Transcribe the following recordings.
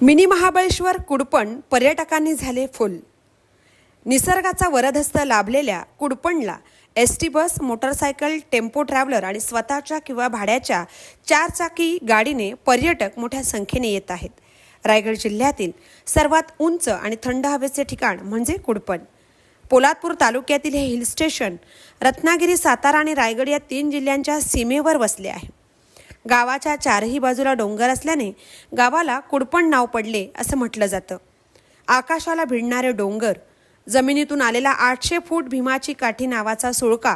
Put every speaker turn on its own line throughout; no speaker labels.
Mini Mahabaleshwar Kudpan पर्यटकांनी झाले फुल। निसर्गाचा वरदहस्त लाभलेल्या कुडपणला ST bus, motorcycle, tempo traveller आणि स्वतःच्या किंवा भाड्याच्या चारचाकी गाडीने पर्यटक मोठ्या संख्येने येत आहेत। रायगड जिल्ह्यातील सर्वात उंच आणि थंड हवेचे ठिकाण म्हणजे कुडपण। पोलादपूर तालुक्यातील हे हिल स्टेशन रत्नागिरी, सातारा आणि रायगड या 3 जिल्ह्यांच्या सीमेवर वसले आहे। गावाच्या चारही बाजूला डोंगर असल्याने गावाला कुडपण नाव पडले असं म्हटलं जातं। आकाशाला भिडणारे डोंगर, जमिनीतून आलेला 800 फूट भीमाची काठी नावाचा सुळका,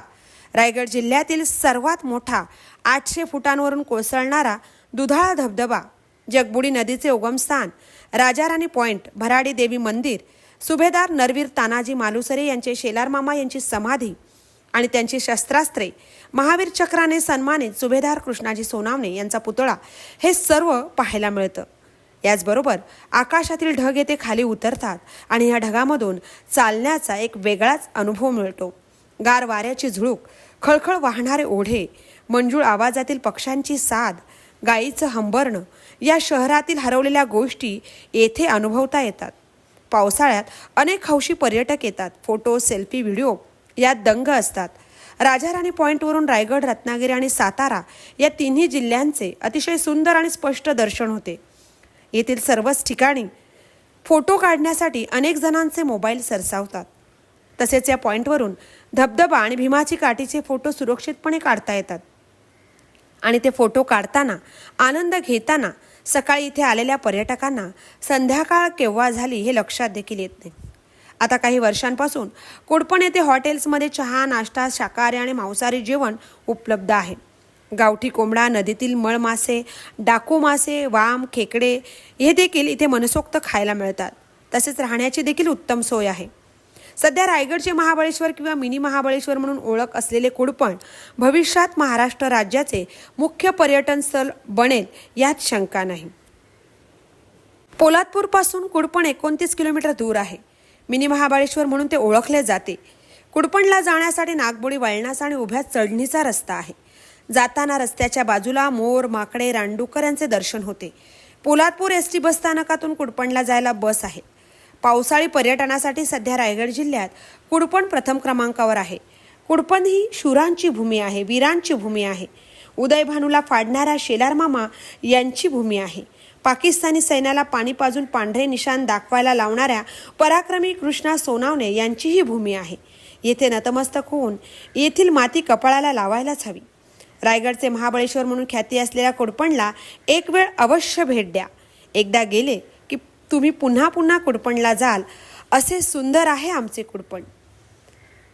रायगड जिल्ह्यातील सर्वात मोठा 800 फुटांवरून कोसळणारा दुधाळा धबधबा, जगबुडी नदीचे उगमस्थान, राजाराणी पॉइंट, भराडी देवी मंदिर, सुभेदार नरवीर तानाजी मालुसरे यांचे शेलार मामा यांची समाधी आणि त्यांची शस्त्रास्त्रे, महावीर चक्राने सन्मानित सुभेदार कृष्णाजी सोनावणे यांचा पुतळा, हे सर्व पाहायला मिळतं। याचबरोबर आकाशातील ढग येथे खाली उतरतात आणि या ढगामधून चालण्याचा एक वेगळाच अनुभव मिळतो। गार वाऱ्याची झुळूक, खळखळ वाहणारे ओढे, मंजूळ आवाजातील पक्ष्यांची साद, गायीचं हंबरणं, या शहरातील हरवलेल्या गोष्टी येथे अनुभवता येतात। पावसाळ्यात अनेक हौशी पर्यटक येतात। फोटो, सेल्फी, व्हिडिओ यात दंग असतात। राजाराणी पॉइंटवरून रायगड, रत्नागिरी आणि सातारा या तिन्ही जिल्ह्यांचे अतिशय सुंदर आणि स्पष्ट दर्शन होते। येथील सर्वच ठिकाणी फोटो काढण्यासाठी अनेक जणांचे मोबाईल सरसावतात। तसेच या पॉइंटवरून धबधबा आणि भीमाची काठीचे फोटो सुरक्षितपणे काढता येतात आणि ते फोटो काढताना, आनंद घेताना सकाळी इथे आलेल्या पर्यटकांना संध्याकाळ केव्हा झाली हे लक्षात देखील येत नाही। आता काही वर्षांपासून कुडपण येथे हॉटेल्समध्ये चहा, नाश्ता, शाकाहारी आणि मांसाहारी जेवण उपलब्ध आहे। गावठी कोंबडा, नदीतील मळ मासे, डाकू मासे, वाम, खेकडे हे देखील इथे मनसोक्त खायला मिळतात। तसेच राहण्याची देखील उत्तम सोय आहे। सध्या रायगडचे महाबळेश्वर किंवा मिनी महाबळेश्वर म्हणून ओळख असलेले कुडपण भविष्यात महाराष्ट्र राज्याचे मुख्य पर्यटन स्थळ बनेल यात शंका नाही। पोलादपूरपासून कुडपण 29 किलोमीटर दूर आहे। मिनी महाबळेश्वर म्हणून ते ओळखले जाते। कुडपणला जाण्यासाठी नागबोडी वळणाचा आणि उभ्या चढणीचा रस्ता आहे। जाताना रस्त्याच्या बाजूला मोर, माकडे, रानडुक्कर यांचे दर्शन होते। पोलादपूर एसटी बस स्थानकातून कुडपणला जायला बस आहे। पावसाळी पर्यटनासाठी सध्या रायगड जिल्ह्यात कुडपण प्रथम क्रमांकावर आहे। कुडपण ही शूरांची भूमी आहे, वीरांची भूमी आहे। उदयभानूला फाडणाऱ्या शेलार मामा यांची भूमी आहे। पाकिस्तानी सैन्याला पाणी पाजून पांढरे निशाण दाखवायला लावणाऱ्या पराक्रमी कृष्णा सोनावणे यांची ही भूमी आहे। येथे नतमस्तक होऊन येथील माती कपाळाला लावायलाच हवी। रायगडचे महाबळेश्वर म्हणून ख्याती असलेल्या कुडपणला एक वेळ अवश्य भेट द्या। एकदा गेले की तुम्ही पुन्हा पुन्हा कुडपणला जाल, असे सुंदर आहे आमचे कुडपण।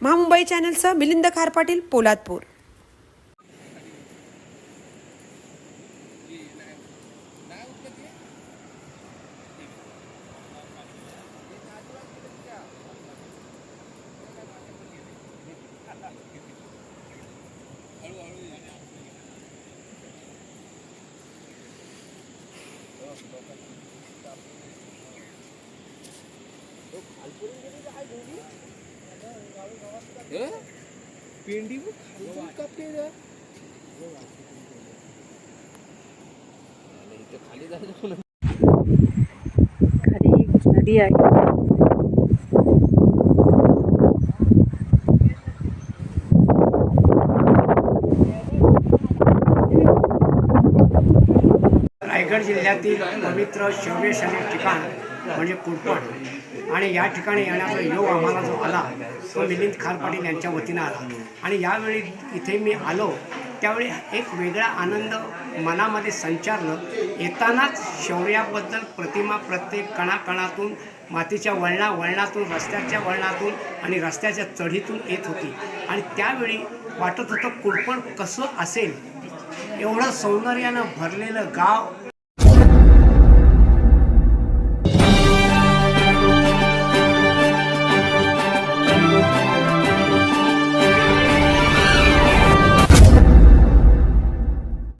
महामुंबई चॅनलसह मिलिंद खार पाटील, पोलादपूर।
पेंडी कापले
खाली नदी आहे।
रायगड जिल्ह्यातील पवित्र शौर्यशाली ठिकाण म्हणजे कुडपण आणि या ठिकाणी येण्याचा योग आम्हाला जो आला तो मिलिंद खार पाटील यांच्या वतीनं आला आणि यावेळी इथे मी आलो त्यावेळी एक वेगळा आनंद मनामध्ये संचारलं। येतानाच शौर्याबद्दल प्रतिमा प्रत्येक कणाकणातून, मातीच्या वळणातून, रस्त्याच्या वळणातून आणि रस्त्याच्या चढीतून येत होती आणि त्यावेळी वाटत होतं कुडपण कसं असेल। एवढं सौंदर्यानं भरलेलं गाव